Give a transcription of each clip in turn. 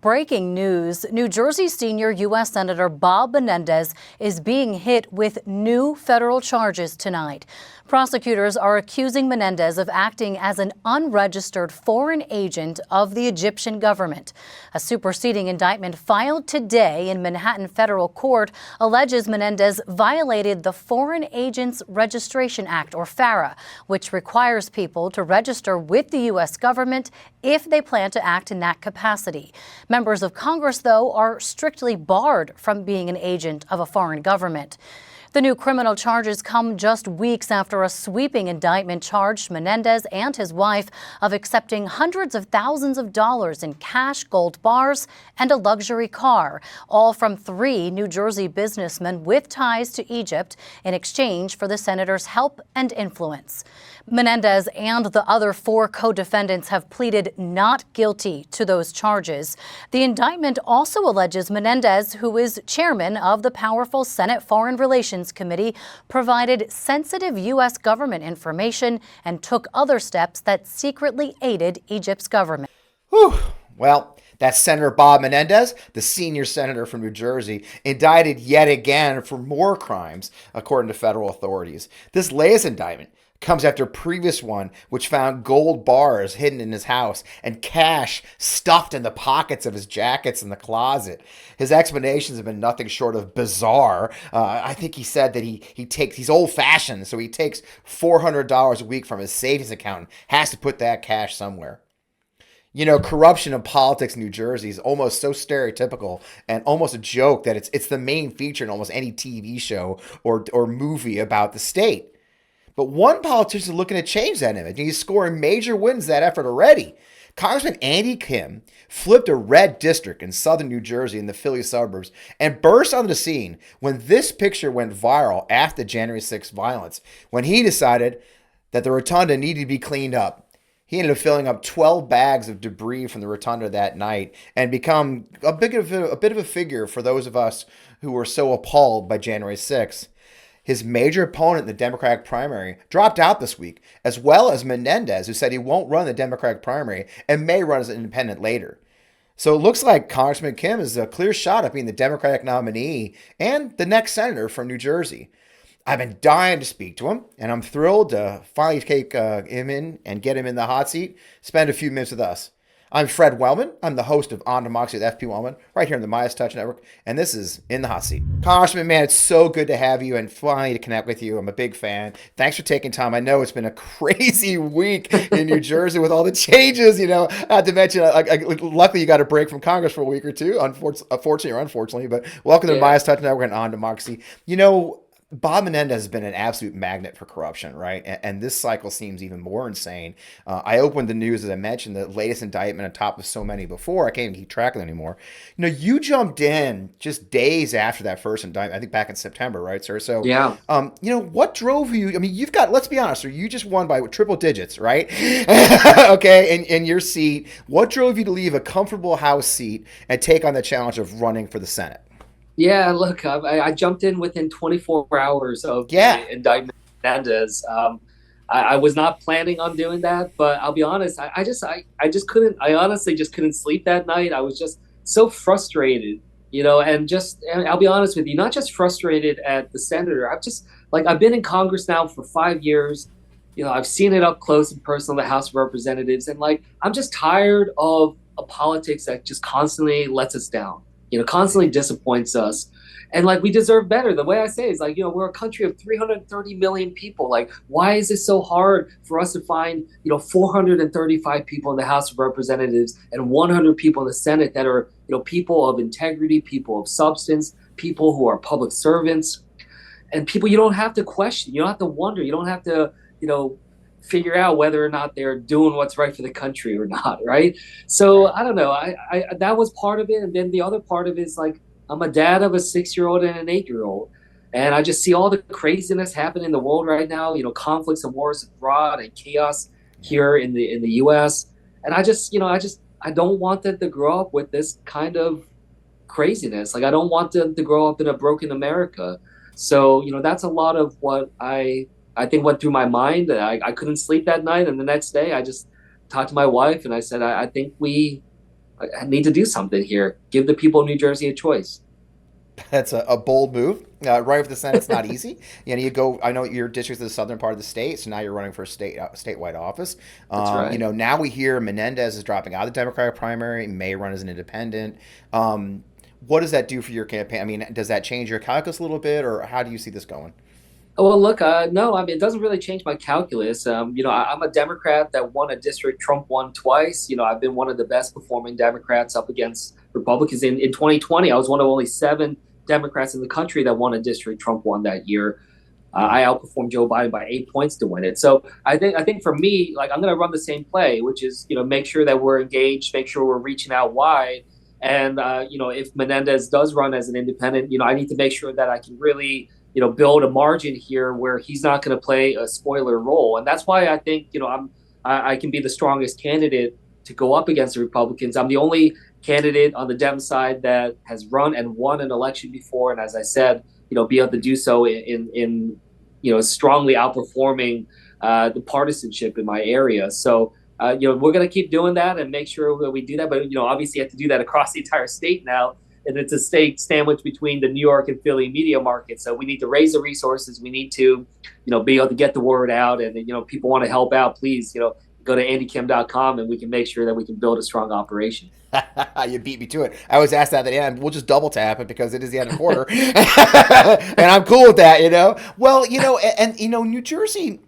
Breaking news, New Jersey senior U.S. Senator Bob Menendez is being hit with new federal charges tonight. Prosecutors are accusing Menendez of acting as an unregistered foreign agent of the Egyptian government. A superseding indictment filed today in Manhattan federal court alleges Menendez violated the Foreign Agents Registration Act, or FARA, which requires people to register with the U.S. government if they plan to act in that capacity. Members of Congress, though, are strictly barred from being an agent of a foreign government. The new criminal charges come just weeks after a sweeping indictment charged Menendez and his wife of accepting hundreds of thousands of dollars in cash, gold bars, and a luxury car, all from 3 New Jersey businessmen with ties to Egypt in exchange for the senator's help and influence. Menendez and the other 4 co-defendants have pleaded not guilty to those charges. The indictment also alleges Menendez, who is chairman of the powerful Senate Foreign Relations Committee, provided sensitive U.S. government information and took other steps that secretly aided Egypt's government. Whew. Well, that's Senator Bob Menendez, the senior senator from New Jersey, indicted yet again for more crimes, according to federal authorities. This latest indictment comes after a previous one which found gold bars hidden in his house and cash stuffed in the pockets of his jackets in the closet. His explanations have been nothing short of bizarre. I think he said that he's old-fashioned, so he takes $400 a week from his savings account and has to put that cash somewhere. You know, corruption in politics in New Jersey is almost so stereotypical and almost a joke that it's the main feature in almost any TV show or movie about the state. But one politician is looking to change that image, and he's scoring major wins in that effort already. Congressman Andy Kim flipped a red district in southern New Jersey in the Philly suburbs and burst onto the scene when this picture went viral after the January 6th violence, when he decided that the rotunda needed to be cleaned up. He ended up filling up 12 bags of debris from the rotunda that night and become a bit of a figure for those of us who were so appalled by January 6th. His major opponent in the Democratic primary dropped out this week, as well as Menendez, who said he won't run the Democratic primary and may run as an independent later. So it looks like Congressman Kim is a clear shot at being the Democratic nominee and the next senator from New Jersey. I've been dying to speak to him, and I'm thrilled to finally take him in and get him in the hot seat, spend a few minutes with us. I'm Fred Wellman. I'm the host of On Democracy with FP Wellman, right here on the MeidasTouch Network, and this is In the Hot Seat. Congressman, man, it's so good to have you and finally to connect with you. I'm a big fan. Thanks for taking time. I know it's been a crazy week in New Jersey with all the changes, not to mention, luckily you got a break from Congress for a week or two, unfortunately or unfortunately, but welcome to the MeidasTouch Network and On Democracy. Bob Menendez has been an absolute magnet for corruption, right? And this cycle seems even more insane. I opened the news, as I mentioned, the latest indictment on top of so many before. I can't even keep track of them anymore. You jumped in just days after that first indictment, I think back in September, right, sir? So, yeah. What drove you? I mean, let's be honest, sir, you just won by triple digits, right? Okay, in your seat. What drove you to leave a comfortable House seat and take on the challenge of running for the Senate? Yeah, look, I jumped in within 24 hours of the indictment of Menendez. I was not planning on doing that, but I'll be honest, I honestly just couldn't sleep that night. I was just so frustrated, and I'll be honest with you, not just frustrated at the senator. I've been in Congress now for 5 years. I've seen it up close and personal in the House of Representatives, and I'm just tired of a politics that just constantly lets us down. Constantly disappoints us. And we deserve better. The way I say it is we're a country of 330 million people. Why is it so hard for us to find, 435 people in the House of Representatives and 100 people in the Senate that are, people of integrity, people of substance, people who are public servants, and people you don't have to question. You don't have to wonder. You don't have to, figure out whether or not they're doing what's right for the country or not, right? So I don't know. I that was part of it, and then the other part of it is I'm a dad of a 6-year-old and an 8-year-old, and I just see all the craziness happening in the world right now. Conflicts and wars abroad and chaos here in the U.S. And I don't want them to grow up with this kind of craziness. I don't want them to grow up in a broken America. So that's a lot of what I think went through my mind. I couldn't sleep that night, and the next day I just talked to my wife and I said, I think we I need to do something here. Give the people of New Jersey a choice. That's a bold move. Running for the Senate's not easy. You go. I know your district is the southern part of the state, so now you're running for a statewide office. That's right. Now we hear Menendez is dropping out of the Democratic primary, may run as an independent. What does that do for your campaign? I mean, does that change your calculus a little bit, or how do you see this going? Oh, well, look, no, I mean, it doesn't really change my calculus. I'm a Democrat that won a district Trump won twice. I've been one of the best performing Democrats up against Republicans. In 2020, I was one of only 7 Democrats in the country that won a district Trump won that year. I outperformed Joe Biden by 8 points to win it. So I think for me, like, I'm going to run the same play, which is, make sure that we're engaged, make sure we're reaching out wide. And, if Menendez does run as an independent, I need to make sure that I can really, build a margin here where he's not going to play a spoiler role. And that's why I think, I can be the strongest candidate to go up against the Republicans. I'm the only candidate on the Dem side that has run and won an election before. And as I said, be able to do so in strongly outperforming the partisanship in my area. So, we're going to keep doing that and make sure that we do that. But, obviously you have to do that across the entire state now. And it's a state sandwiched between the New York and Philly media market. So we need to raise the resources. We need to, be able to get the word out. And, people want to help out, please, go to andykim.com and we can make sure that we can build a strong operation. You beat me to it. I always ask that at the end. We'll just double tap it because it is the end of the quarter. And I'm cool with that, Well, New Jersey,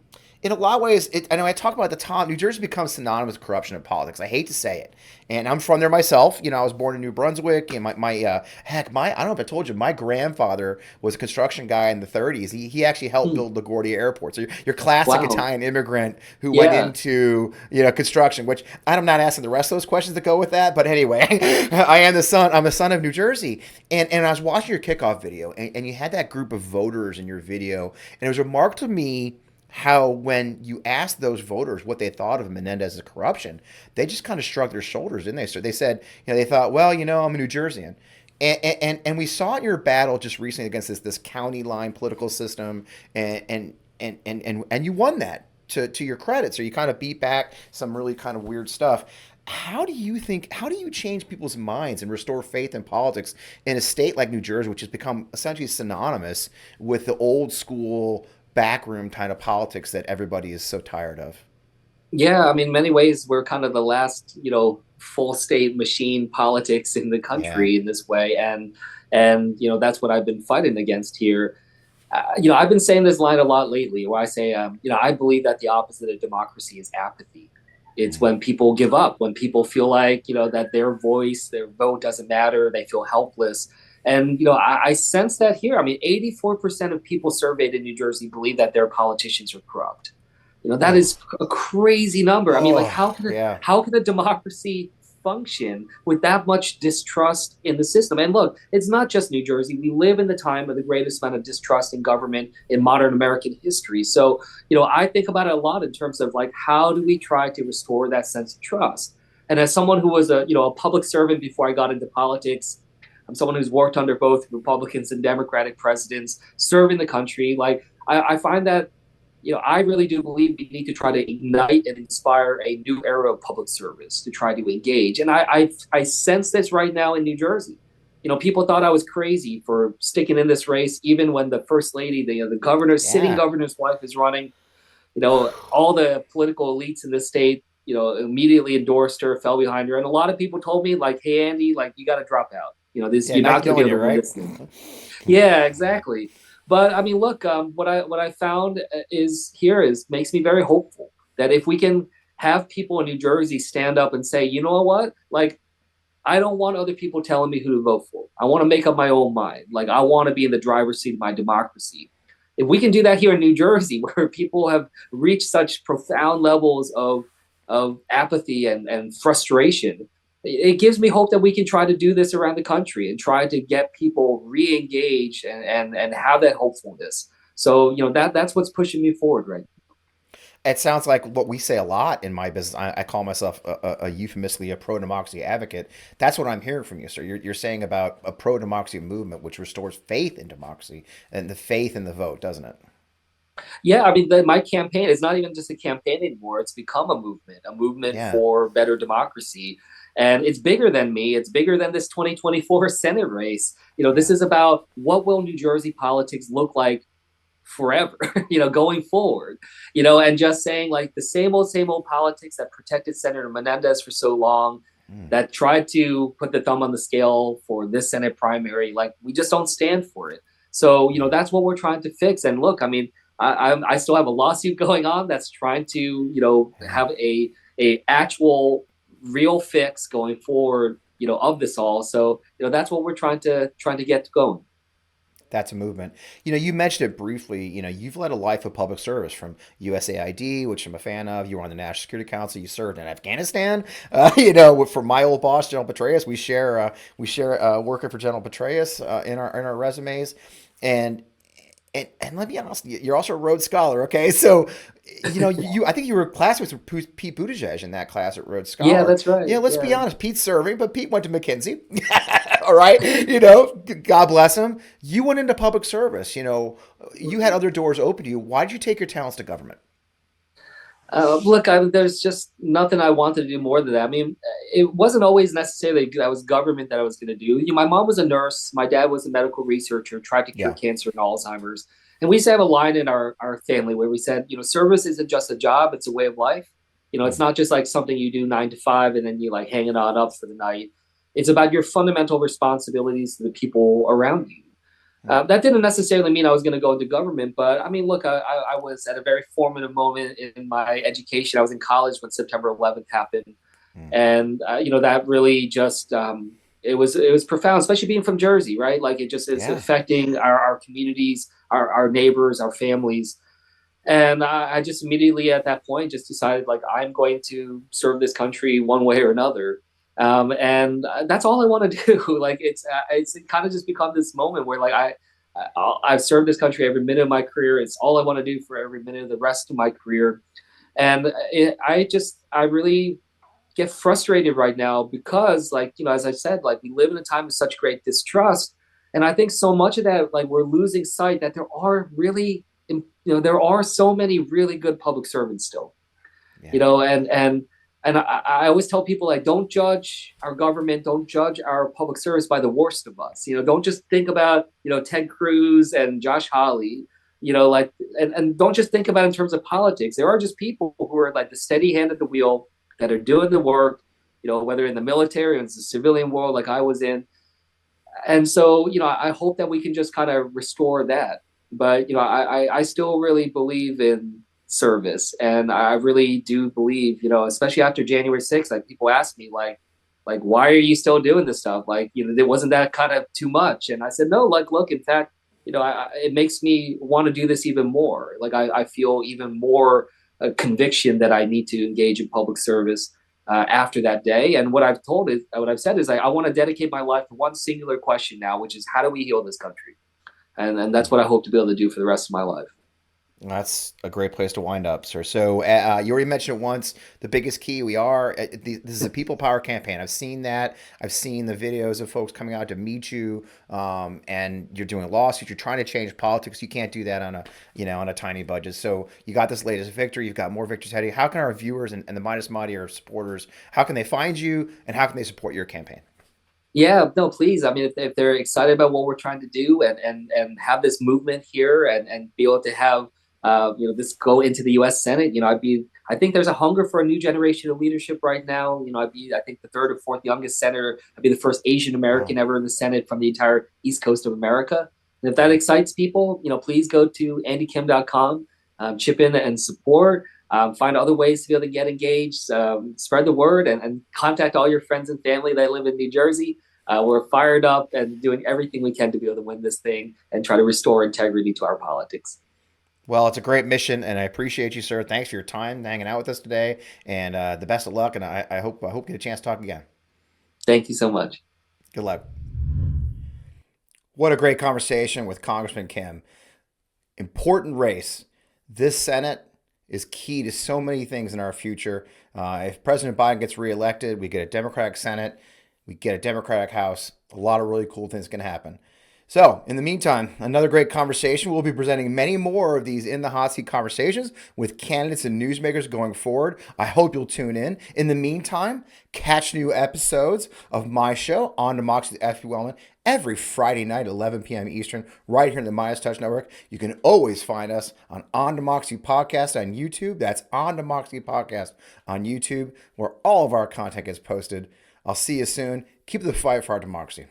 in a lot of ways, I know I talk about the top. New Jersey becomes synonymous with corruption in politics. I hate to say it, and I'm from there myself. I was born in New Brunswick, and my I don't know if I told you, my grandfather was a construction guy in the 30s. He actually helped build LaGuardia Airport. So your classic Wow. Italian immigrant who went into construction. Which I'm not asking the rest of those questions that go with that, but anyway, I'm the son of New Jersey, and I was watching your kickoff video, and you had that group of voters in your video, and it was remarkable to me how when you asked those voters what they thought of Menendez's corruption, they just kind of shrugged their shoulders, didn't they? So they said, they thought, well, I'm a New Jerseyan. And we saw in your battle just recently against this county line political system, and you won that to your credit. So you kind of beat back some really kind of weird stuff. How do you change people's minds and restore faith in politics in a state like New Jersey, which has become essentially synonymous with the old school backroom kind of politics that everybody is so tired of? Yeah, I mean, in many ways, we're kind of the last, full state machine politics in the country in this way. And that's what I've been fighting against here. I've been saying this line a lot lately where I say, I believe that the opposite of democracy is apathy. It's when people give up, when people feel like, that their voice, their vote doesn't matter, they feel helpless. And, I sense that here. I mean, 84% of people surveyed in New Jersey believe that their politicians are corrupt. That is a crazy number. I mean, like, how can a democracy function with that much distrust in the system? And look, it's not just New Jersey. We live in the time of the greatest amount of distrust in government in modern American history. So, I think about it a lot in terms of, like, how do we try to restore that sense of trust? And as someone who was a public servant before I got into politics, I'm someone who's worked under both Republicans and Democratic presidents, serving the country. Like, I find that, I really do believe we need to try to ignite and inspire a new era of public service to try to engage. And I sense this right now in New Jersey. People thought I was crazy for sticking in this race, even when the first lady, the governor, sitting governor's wife is running. All the political elites in this state, immediately endorsed her, fell behind her. And a lot of people told me, like, hey, Andy, like, you got to drop out. You're not going to be able to win this thing. Yeah, exactly. But I mean, look, what I found makes me very hopeful that if we can have people in New Jersey stand up and say, you know what, like, I don't want other people telling me who to vote for. I want to make up my own mind. Like, I want to be in the driver's seat of my democracy. If we can do that here in New Jersey, where people have reached such profound levels of apathy and frustration, it gives me hope that we can try to do this around the country and try to get people re-engaged and have that hopefulness. So, that's what's pushing me forward right now. It sounds like what we say a lot in my business. I call myself a euphemistically a pro-democracy advocate. That's what I'm hearing from you, sir. You're saying about a pro-democracy movement, which restores faith in democracy and the faith in the vote, doesn't it? Yeah, I mean, my campaign is not even just a campaign anymore. It's become a movement for better democracy. And it's bigger than me. It's bigger than this 2024 Senate race. This is about what will New Jersey politics look like forever, going forward, and just saying like the same old politics that protected Senator Menendez for so long, that tried to put the thumb on the scale for this Senate primary, like we just don't stand for it. So, that's what we're trying to fix. And look, I mean, I still have a lawsuit going on that's trying to, have a actual real fix going forward, of this all. So, that's what we're trying to get going. That's a movement. You mentioned it briefly. You've led a life of public service from USAID, which I'm a fan of. You were on the National Security Council. You served in Afghanistan. For my old boss, General Petraeus, we share working for General Petraeus in our resumes, and let me be honest, you're also a Rhodes Scholar. Okay, so I think you were classmates with Pete Buttigieg in that class at Rhodes Scholar. Yeah, that's right. Yeah, let's be honest. Pete's serving, but Pete went to McKinsey. All right, God bless him. You went into public service. You had other doors open to you. Why did you take your talents to government? Look, there's just nothing I wanted to do more than that. I mean, it wasn't always necessarily that was government that I was going to do. My mom was a nurse. My dad was a medical researcher, tried to cure cancer and Alzheimer's. And we used to have a line in our family where we said, service isn't just a job, it's a way of life. It's not just like something you do 9 to 5 and then you like hanging on up for the night. It's about your fundamental responsibilities to the people around you. That didn't necessarily mean I was going to go into government, but I mean, look, I was at a very formative moment in my education. I was in college when September 11th happened, and that really just it was profound, especially being from Jersey, right? Like it just is affecting our communities, our neighbors, our families, and I just immediately at that point just decided like I'm going to serve this country one way or another. And that's all I want to do. Like it's kind of just become this moment where like I've served this country every minute of my career. It's all I want to do for every minute of the rest of my career. And I really get frustrated right now because like, as I said, like we live in a time of such great distrust. And I think so much of that, like we're losing sight that there are really, there are so many really good public servants still, and I always tell people, like, don't judge our government, don't judge our public service by the worst of us. Don't just think about, Ted Cruz and Josh Hawley, and don't just think about it in terms of politics. There are just people who are like the steady hand at the wheel that are doing the work, whether in the military or in the civilian world, like I was in. And so, I hope that we can just kind of restore that. But, I still really believe in service. And I really do believe, especially after January 6th, like people ask me like, why are you still doing this stuff? Like, there wasn't that kind of too much. And I said, no, like, look, in fact, it makes me want to do this even more. Like, I feel even more conviction that I need to engage in public service after that day. And what I've said is I want to dedicate my life to one singular question now, which is how do we heal this country? And that's what I hope to be able to do for the rest of my life. That's a great place to wind up, sir. So you already mentioned it once. The biggest key this is a people power campaign. I've seen that. I've seen the videos of folks coming out to meet you, and you're doing lawsuits. You're trying to change politics. You can't do that on a tiny budget. So you got this latest victory. You've got more victories ahead of you. How can our viewers and the Meidas Mighty supporters, how can they find you and how can they support your campaign? Yeah, no, please. I mean, if they're excited about what we're trying to do and have this movement here and be able to have this go into the U.S. Senate. I think there's a hunger for a new generation of leadership right now. I think the third or fourth youngest senator. I'd be the first Asian American ever in the Senate from the entire East Coast of America. And if that excites people, please go to andykim.com, chip in and support, find other ways to be able to get engaged, spread the word and contact all your friends and family that live in New Jersey. We're fired up and doing everything we can to be able to win this thing and try to restore integrity to our politics. Well, it's a great mission, and I appreciate you, sir. Thanks for your time hanging out with us today, and the best of luck. And I hope you get a chance to talk again. Thank you so much. Good luck. What a great conversation with Congressman Kim. Important race. This Senate is key to so many things in our future. If President Biden gets reelected, we get a Democratic Senate, we get a Democratic House. A lot of really cool things can happen. So, in the meantime, another great conversation. We'll be presenting many more of these In the Hot Seat conversations with candidates and newsmakers going forward. I hope you'll tune in. In the meantime, catch new episodes of my show, On Democracy with F.P. Wellman, every Friday night at 11 p.m. Eastern, right here in the MeidasTouch Network. You can always find us on Democracy Podcast on YouTube. That's On Democracy Podcast on YouTube, where all of our content gets posted. I'll see you soon. Keep the fight for our democracy.